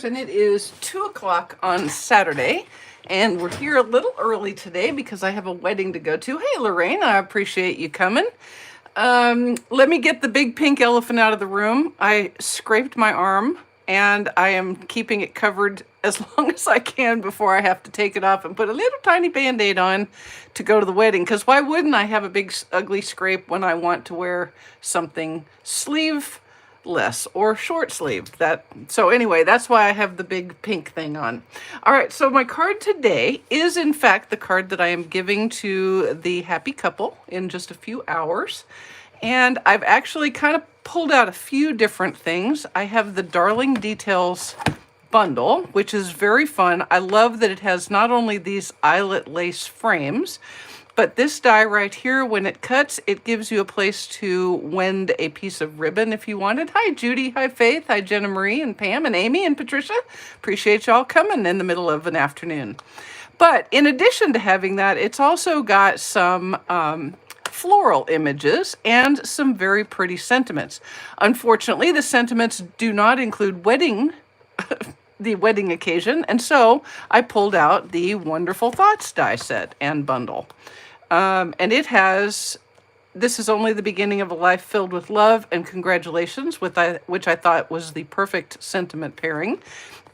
And it is 2 o'clock on Saturday, and we're here a little early today because I have a wedding to go to. Hey, Lorraine, I appreciate you coming. Let me get the big pink elephant out of the room. I scraped my arm, and I am keeping it covered as long as I can before I have to take it off and put a little tiny band-aid on to go to the wedding. Because why wouldn't I have a big, ugly scrape when I want to wear something sleeveless or short sleeve? So anyway, that's why I have the big pink thing on. All right, so my card today is in fact the card that I am giving to the happy couple in just a few hours. And I've actually kind of pulled out a few different things. I have the Darling Details bundle, which is very fun. I love that it has not only these eyelet lace frames, but this die right here, when it cuts, it gives you a place to wend a piece of ribbon if you wanted. Hi, Judy. Hi, Faith. Hi, Jenna Marie and Pam and Amy and Patricia. Appreciate y'all coming in the middle of an afternoon. But in addition to having that, it's also got some floral images and some very pretty sentiments. Unfortunately, the sentiments do not include the wedding occasion, and so I pulled out the Wonderful Thoughts die set and bundle. And this is only the beginning of a life filled with love and congratulations, which I thought was the perfect sentiment pairing.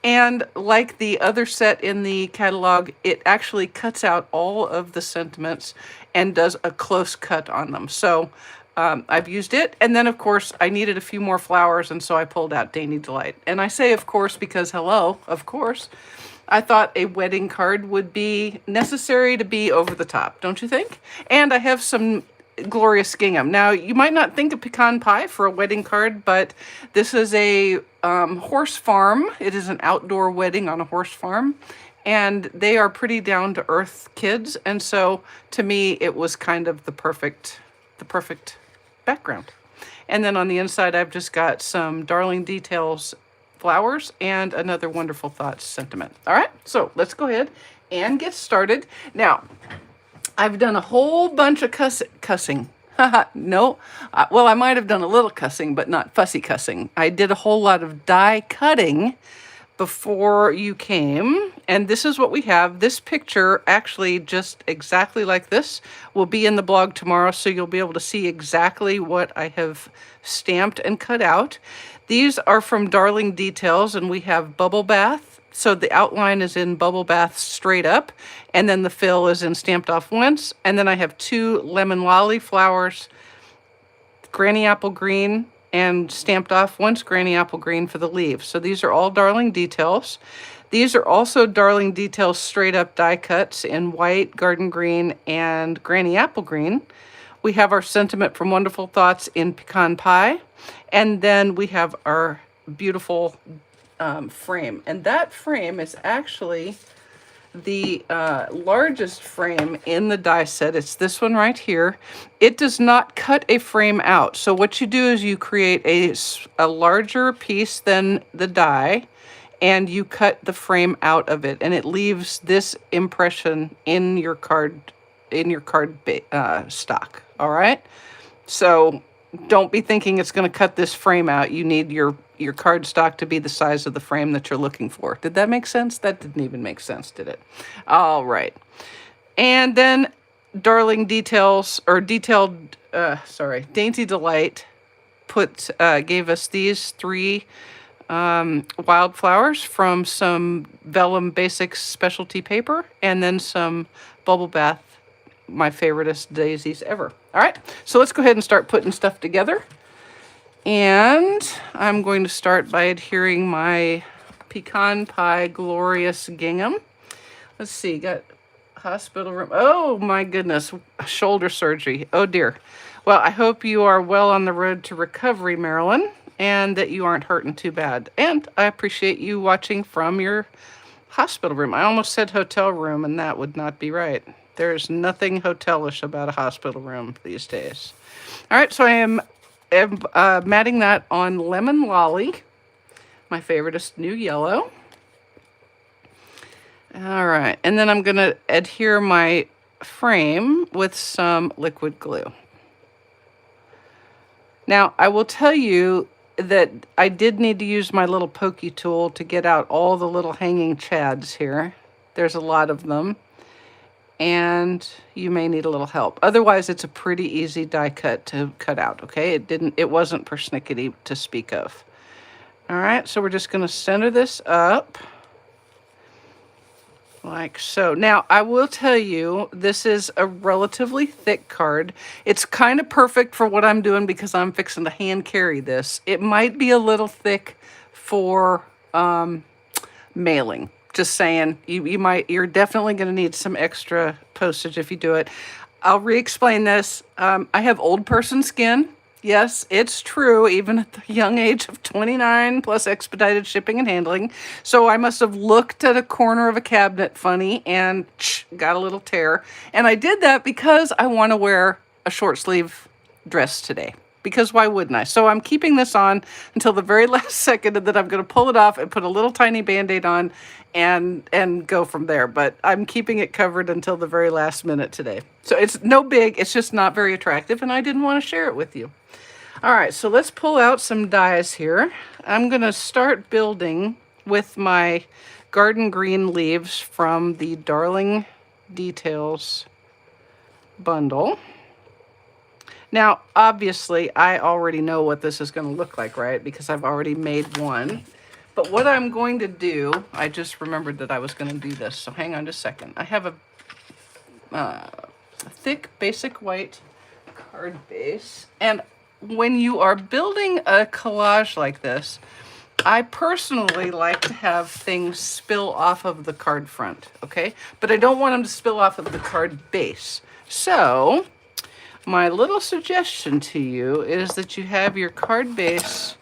And like the other set in the catalog, it actually cuts out all of the sentiments and does a close cut on them. So I've used it. And then, of course, I needed a few more flowers, and so I pulled out Dainty Delight. And I say, of course, because hello, of course. I thought a wedding card would be necessary to be over the top, don't you think? And I have some glorious gingham. Now, you might not think of pecan pie for a wedding card, but this is a horse farm. It is an outdoor wedding on a horse farm, and they are pretty down-to-earth kids. And so, to me, it was kind of the perfect background. And then on the inside, I've just got some Darling Details flowers and another Wonderful Thoughts sentiment. All right, so let's go ahead and get started. Now, I've done a whole bunch of cussing. No, well, I might have done a little cussing, but not fussy cussing. I did a whole lot of die cutting before you came, and this is what we have. This picture, actually just exactly like this, will be in the blog tomorrow, so you'll be able to see exactly what I have stamped and cut out. These are from Darling Details, and we have Bubble Bath. So the outline is in Bubble Bath straight up, and then the fill is in Stamped Off Once. And then I have two Lemon Lolly flowers, Granny Apple Green, and Stamped Off Once Granny Apple Green for the leaves. So these are all Darling Details. These are also Darling Details straight up die cuts in white, garden green, and Granny Apple Green. We have our sentiment from Wonderful Thoughts in pecan pie. And then we have our beautiful frame. And that frame is actually the largest frame in the die set. It's this one right here. It does not cut a frame out. So what you do is you create a larger piece than the die, and you cut the frame out of it, and it leaves this impression in your card stock. All right, so don't be thinking it's going to cut this frame out. You need your card stock to be the size of the frame that you're looking for. Did that make sense? That didn't even make sense, did it? All right. And then Darling Details, or Dainty Delight gave us these three wildflowers from some Vellum Basics specialty paper, and then some Bubble Bath, my favoriteest daisies ever. All right, so let's go ahead and start putting stuff together. And I'm going to start by adhering my pecan pie glorious gingham. Let's see, got hospital room. Oh my goodness, shoulder surgery. Oh dear. Well, I hope you are well on the road to recovery, Marilyn, and that you aren't hurting too bad. And I appreciate you watching from your hospital room. I almost said hotel room, and that would not be right. There's nothing hotelish about a hospital room these days. All right, so I am matting that on Lemon Lolly, my favoriteest new yellow. All right, and then I'm going to adhere my frame with some liquid glue. Now, I will tell you, that I did need to use my little pokey tool to get out all the little hanging chads here. There's a lot of them, and you may need a little help. Otherwise, it's a pretty easy die cut to cut out, okay? It wasn't persnickety to speak of. All right, so we're just gonna center this up like so. Now, I will tell you, this is a relatively thick card. It's kind of perfect for what I'm doing because I'm fixing to hand carry this. It might be a little thick for mailing. Just saying, you're definitely going to need some extra postage if you do it. I'll re-explain this. I have old person skin. Yes, it's true, even at the young age of 29, plus expedited shipping and handling. So I must have looked at a corner of a cabinet funny and got a little tear. And I did that because I want to wear a short sleeve dress today. Because why wouldn't I? So I'm keeping this on until the very last second, and then I'm going to pull it off and put a little tiny Band-Aid on and go from there. But I'm keeping it covered until the very last minute today. So it's no big, it's just not very attractive, and I didn't want to share it with you. All right, so let's pull out some dies here. I'm going to start building with my garden green leaves from the Darling Details bundle. Now, obviously, I already know what this is going to look like, right? Because I've already made one. But what I'm going to do, I just remembered that I was going to do this, so hang on just a second. I have a thick basic white card base, and when you are building a collage like this, I personally like to have things spill off of the card front, okay? But I don't want them to spill off of the card base. So my little suggestion to you is that you have your card base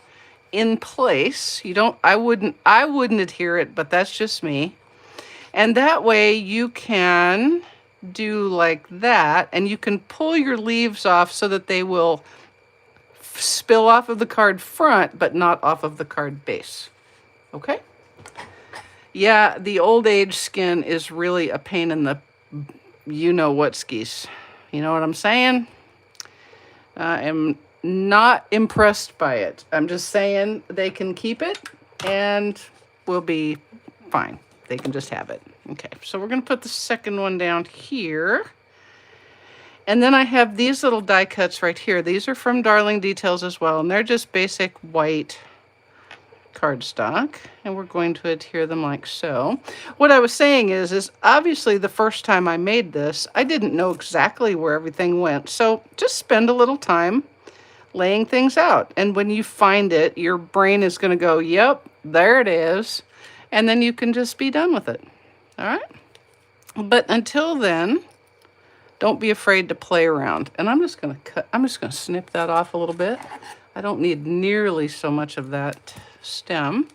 in place. I wouldn't adhere it, but that's just me. And that way you can do like that, and you can pull your leaves off so that they will spill off of the card front, but not off of the card base. Okay? Yeah, the old age skin is really a pain in the you-know-what skis. You know what I'm saying? I am not impressed by it. I'm just saying they can keep it and we'll be fine. They can just have it. Okay, so we're going to put the second one down here. And then I have these little die cuts right here. These are from Darling Details as well, and they're just basic white cardstock, and we're going to adhere them like so. What I was saying is obviously the first time I made this, I didn't know exactly where everything went. So just spend a little time laying things out. And when you find it, your brain is going to go, yep, there it is. And then you can just be done with it. All right? But until then, don't be afraid to play around. And I'm just going to snip that off a little bit. I don't need nearly so much of that stem.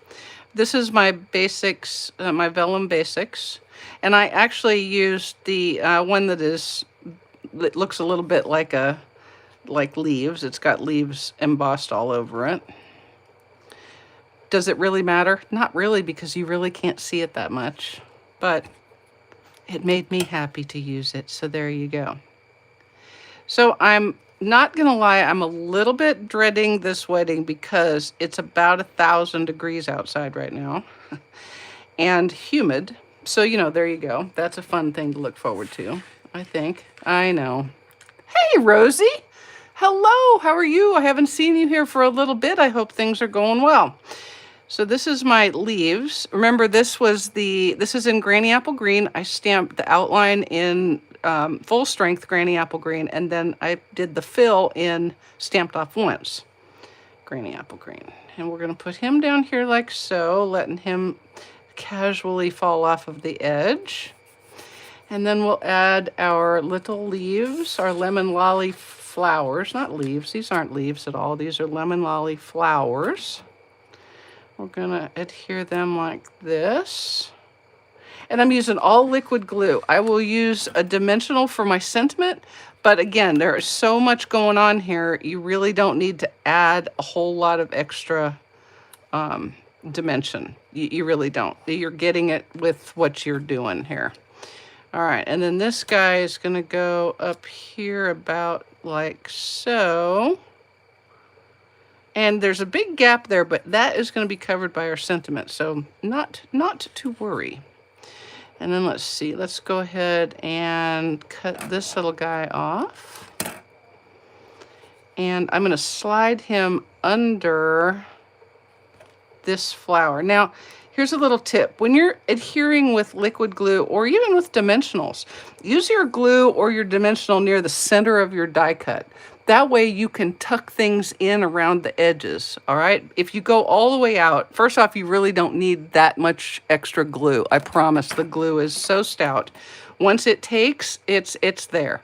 This is my basics, my vellum basics. And I actually used the one that looks a little bit like leaves. It's got leaves embossed all over it. Does it really matter? Not really, because you really can't see it that much. But it made me happy to use it, so there you go. So I'm not gonna lie, I'm a little bit dreading this wedding because it's about 1,000 degrees outside right now and humid. So, there you go. That's a fun thing to look forward to, I think. I know. Hey, Rosie. Hello, how are you? I haven't seen you here for a little bit. I hope things are going well. So this is my leaves. Remember, this is in Granny Apple Green. I stamped the outline in full strength Granny Apple Green, and then I did the fill in Stamped Off Once Granny Apple Green. And we're going to put him down here like so, letting him casually fall off of the edge. And then we'll add our little leaves, our lemon lolly flowers. Not leaves, these aren't leaves at all. These are lemon lolly flowers. We're going to adhere them like this. And I'm using all liquid glue. I will use a dimensional for my sentiment, but again, there is so much going on here, you really don't need to add a whole lot of extra dimension. You really don't. You're getting it with what you're doing here. All right, and then this guy is going to go up here about like so. And there's a big gap there, but that is going to be covered by our sentiment, so not to worry. And then let's see, let's go ahead and cut this little guy off. And I'm going to slide him under this flower. Now, here's a little tip. When you're adhering with liquid glue or even with dimensionals, use your glue or your dimensional near the center of your die cut. That way you can tuck things in around the edges, all right? If you go all the way out, first off, you really don't need that much extra glue. I promise, the glue is so stout. Once it takes, it's there.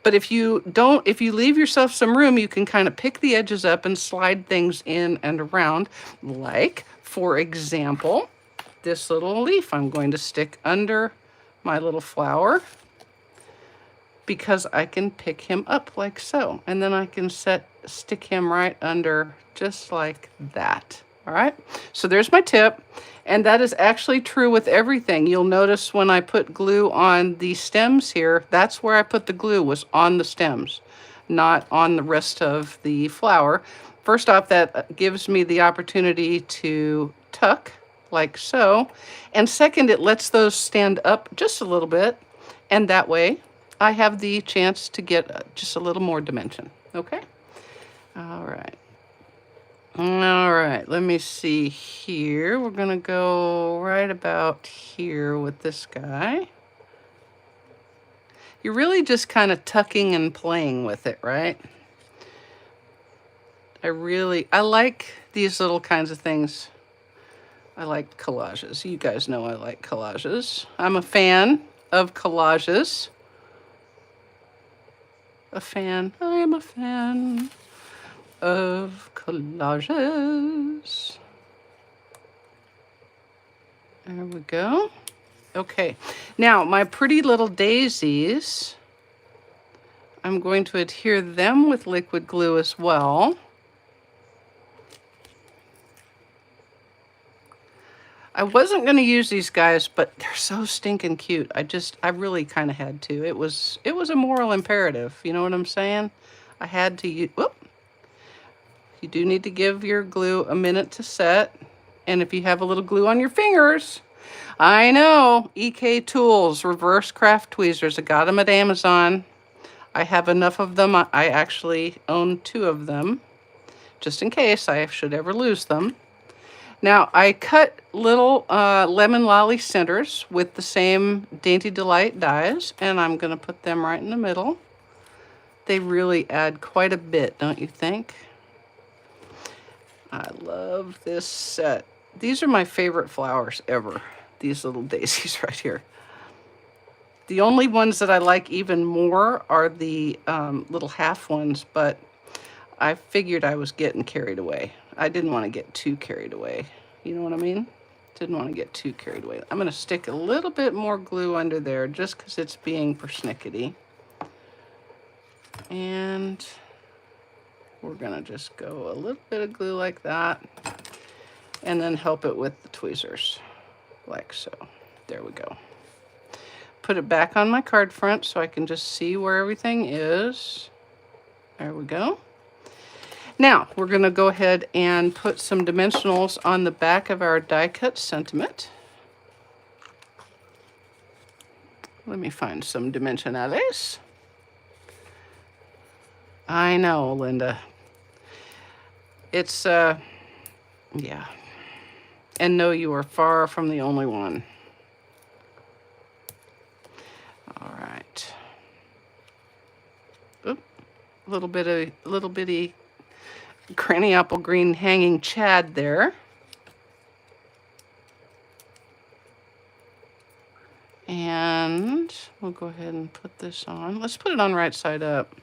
But if you leave yourself some room, you can kind of pick the edges up and slide things in and around. Like, for example, this little leaf I'm going to stick under my little flower, because I can pick him up like so. And then I can stick him right under just like that. All right, so there's my tip. And that is actually true with everything. You'll notice when I put glue on the stems here, that's where I put the glue, was on the stems, not on the rest of the flower. First off, that gives me the opportunity to tuck like so. And second, it lets those stand up just a little bit. And that way I have the chance to get just a little more dimension. Okay. All right. All right, let me see here. We're gonna go right about here with this guy. You're really just kind of tucking and playing with it, right? I like these little kinds of things. I like collages. You guys know I like collages. I'm a fan of collages. I am a fan of collages. There we go. Okay, now my pretty little daisies, I'm going to adhere them with liquid glue as well. I wasn't going to use these guys, but they're so stinking cute. I really kind of had to. It was a moral imperative. You know what I'm saying? I had to use. Whoop. You do need to give your glue a minute to set. And if you have a little glue on your fingers, I know, EK Tools, reverse craft tweezers. I got them at Amazon. I have enough of them. I actually own 2 of them, just in case I should ever lose them. Now, I cut little lemon lolly centers with the same Dainty Delight dies, and I'm going to put them right in the middle. They really add quite a bit, don't you think? I love this set. These are my favorite flowers ever, these little daisies right here. The only ones that I like even more are the little half ones, but I figured I was getting carried away. I didn't want to get too carried away. You know what I mean? Didn't want to get too carried away. I'm going to stick a little bit more glue under there just because it's being persnickety. And we're going to just go a little bit of glue like that. And then help it with the tweezers, like so. There we go. Put it back on my card front so I can just see where everything is. There we go. Now, we're going to go ahead and put some dimensionals on the back of our die cut sentiment. Let me find some dimensionales. I know, Linda. It's, yeah. And no, you are far from the only one. All right. Oop, little bitty granny apple green hanging chad there. And we'll go ahead and put this on. Let's put it on right side up.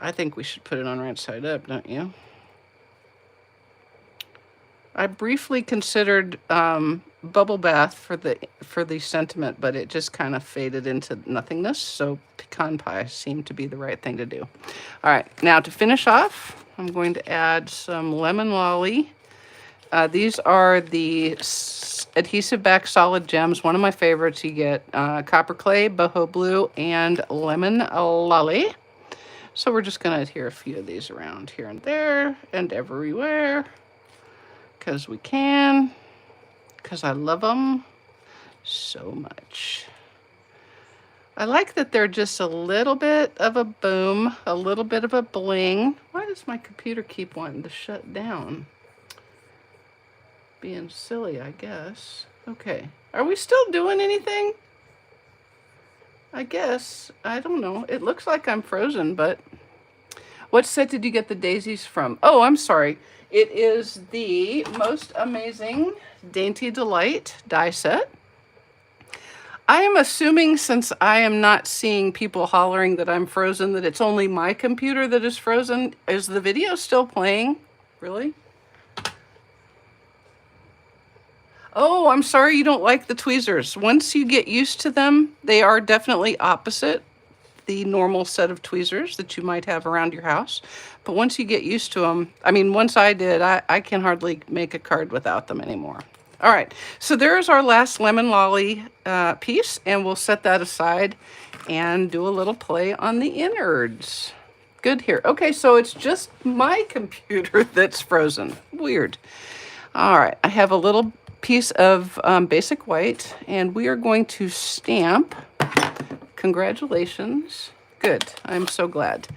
I think we should put it on right side up, don't you? I briefly considered bubble bath for the sentiment, but it just kind of faded into nothingness. So pecan pie seemed to be the right thing to do. All right, now to finish off, I'm going to add some lemon lolly. These are the adhesive back solid gems. One of my favorites. You get copper clay, boho blue, and lemon lolly. So we're just going to adhere a few of these around here and there and everywhere, because we can, because I love them so much. I like that they're just a little bit of a boom, a little bit of a bling. Why does my computer keep wanting to shut down? Being silly, I guess. Okay, are we still doing anything? I guess. I don't know. It looks like I'm frozen, but what set did you get the daisies from? Oh, I'm sorry. It is the Most Amazing Dainty Delight die set. I am assuming, since I am not seeing people hollering that I'm frozen, that it's only my computer that is frozen. Is the video still playing? Really? Oh, I'm sorry you don't like the tweezers. Once you get used to them, they are definitely opposite the normal set of tweezers that you might have around your house. But once you get used to them, I mean, once I did, I can hardly make a card without them anymore. All right, so there's our last lemon lolly piece, and we'll set that aside and do a little play on the innards. Good here. Okay, so it's just my computer that's frozen. Weird. All right, I have a little piece of basic white, and we are going to stamp, congratulations, good, I'm so glad,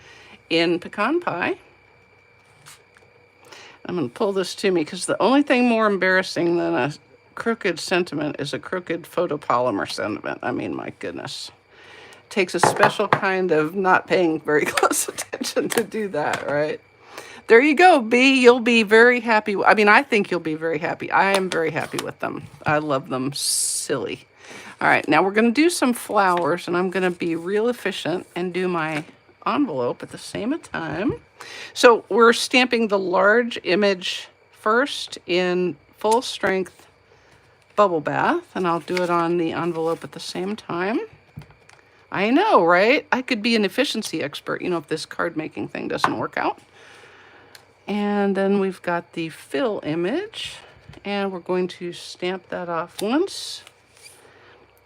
in pecan pie. I'm going to pull this to me, because the only thing more embarrassing than a crooked sentiment is a crooked photopolymer sentiment. I mean, my goodness. It takes a special kind of not paying very close attention to do that, right? There you go, B. You'll be very happy. I mean, I think you'll be very happy. I am very happy with them. I love them silly. All right, now we're going to do some flowers, and I'm going to be real efficient and do my envelope at the same time. So we're stamping the large image first in full strength bubble bath, and I'll do it on the envelope at the same time. I know, right? I could be an efficiency expert, you know, if this card making thing doesn't work out. And then we've got the fill image, and we're going to stamp that off once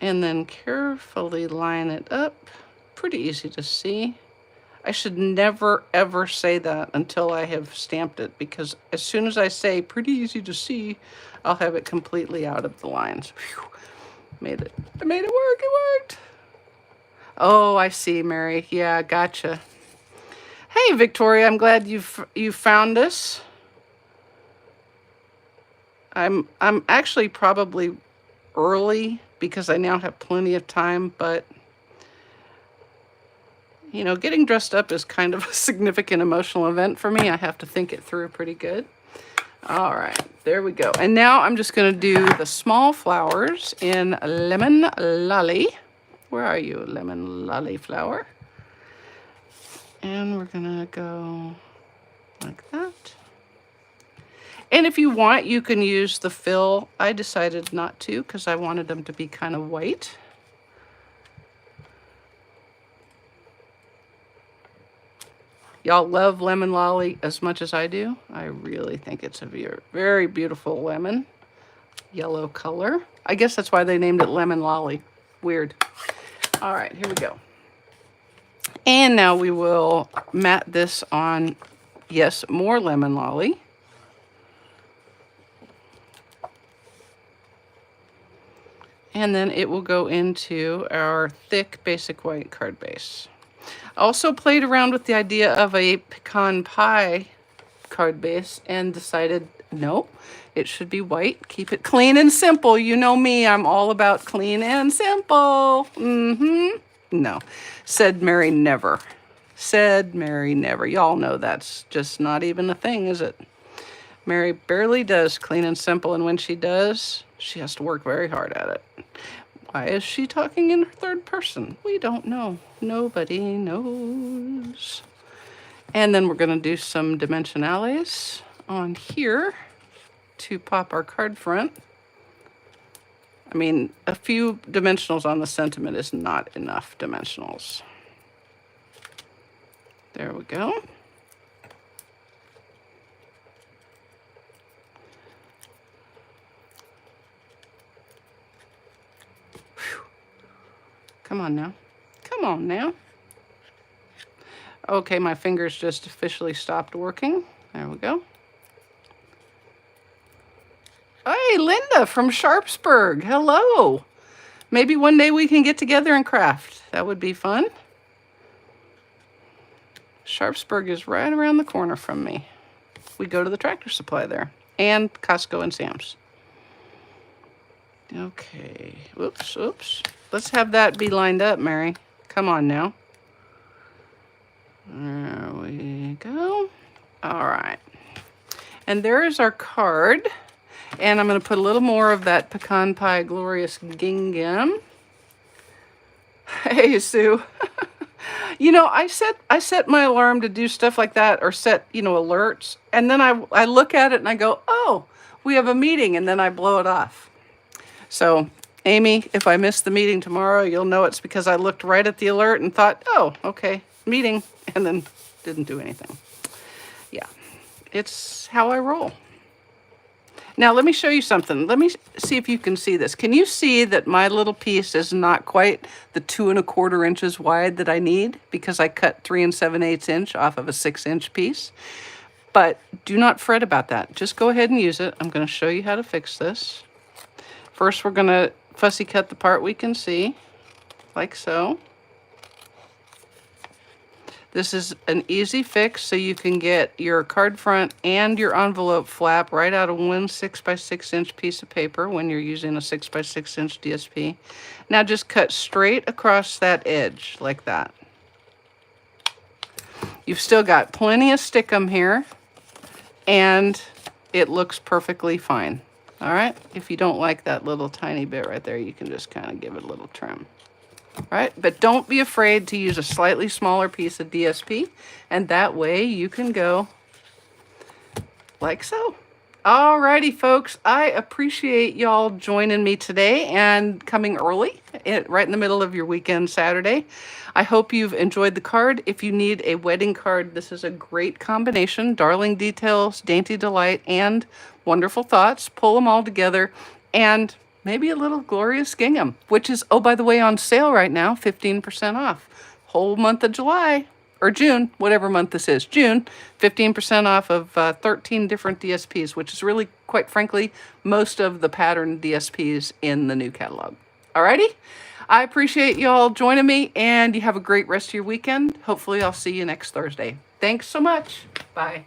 and then carefully line it up. Pretty easy to see. I should never ever say that until I have stamped it, because as soon as I say pretty easy to see, I'll have it completely out of the lines. Whew. Made it. I made it work. It worked. Oh, I see, Mary. Yeah, gotcha. Hey, Victoria, I'm glad you found us. I'm actually probably early because I now have plenty of time, but you know, getting dressed up is kind of a significant emotional event for me. I have to think it through pretty good. All right, there we go. And now I'm just going to do the small flowers in Lemon Lolly. Where are you, Lemon Lolly flower? And we're gonna go like that. And if you want, you can use the fill. I decided not to because I wanted them to be kind of white. Y'all love Lemon Lolly as much as I do. I really think it's a very beautiful lemon yellow color. I guess that's why they named it Lemon Lolly. Weird. All right, here we go. And now we will mat this on, yes, more Lemon Lolly. And then it will go into our thick basic white card base. I also played around with the idea of a pecan pie card base and decided, no, it should be white. Keep it clean and simple. You know me, I'm all about clean and simple. No, said Mary never. Said Mary never. Y'all know that's just not even a thing, is it? Mary barely does clean and simple, and when she does, she has to work very hard at it. Why is she talking in third person? We don't know. Nobody knows. And then we're going to do some dimensionales on here to pop our card front. I mean, a few dimensionals on the sentiment is not enough dimensionals. There we go. Whew. Come on now. Come on now. Okay, my fingers just officially stopped working. There we go. Hey, Linda from Sharpsburg. Hello. Maybe one day we can get together and craft. That would be fun. Sharpsburg is right around the corner from me. We go to the Tractor Supply there, and Costco and Sam's. Okay, oops, oops. Let's have that be lined up, Mary. Come on now. There we go. All right. And there is our card. And I'm going to put a little more of that Pecan Pie Glorious Gingham. Hey, Sue. You know, I set my alarm to do stuff like that, or set, you know, alerts. And then I look at it and I go, oh, we have a meeting, and then I blow it off. So, Amy, if I miss the meeting tomorrow, you'll know it's because I looked right at the alert and thought, oh, okay, meeting, and then didn't do anything. Yeah, it's how I roll. Now, let me show you something. Let me see if you can see this. Can you see that my little piece is not quite the 2 1/4 inches wide that I need, because I cut 3 7/8 inch off of a 6-inch piece? But do not fret about that. Just go ahead and use it. I'm going to show you how to fix this. First, we're going to fussy cut the part we can see, like so. This is an easy fix, so you can get your card front and your envelope flap right out of one 6x6 piece of paper when you're using a 6x6 DSP. Now just cut straight across that edge like that. You've still got plenty of stickum here, and it looks perfectly fine. All right, if you don't like that little tiny bit right there, you can just kind of give it a little trim. Right, but don't be afraid to use a slightly smaller piece of DSP, and that way you can go like so. Alrighty, folks, I appreciate y'all joining me today and coming early, right in the middle of your weekend Saturday. I hope you've enjoyed the card. If you need a wedding card, this is a great combination. Darling details, dainty delight, and wonderful thoughts. Pull them all together, and maybe a little glorious gingham, which is, oh, by the way, on sale right now, 15% off. Whole month of July, or June, whatever month this is, June, 15% off of 13 different DSPs, which is really, quite frankly, most of the pattern DSPs in the new catalog. Alrighty? I appreciate y'all joining me, and you have a great rest of your weekend. Hopefully I'll see you next Thursday. Thanks so much. Bye.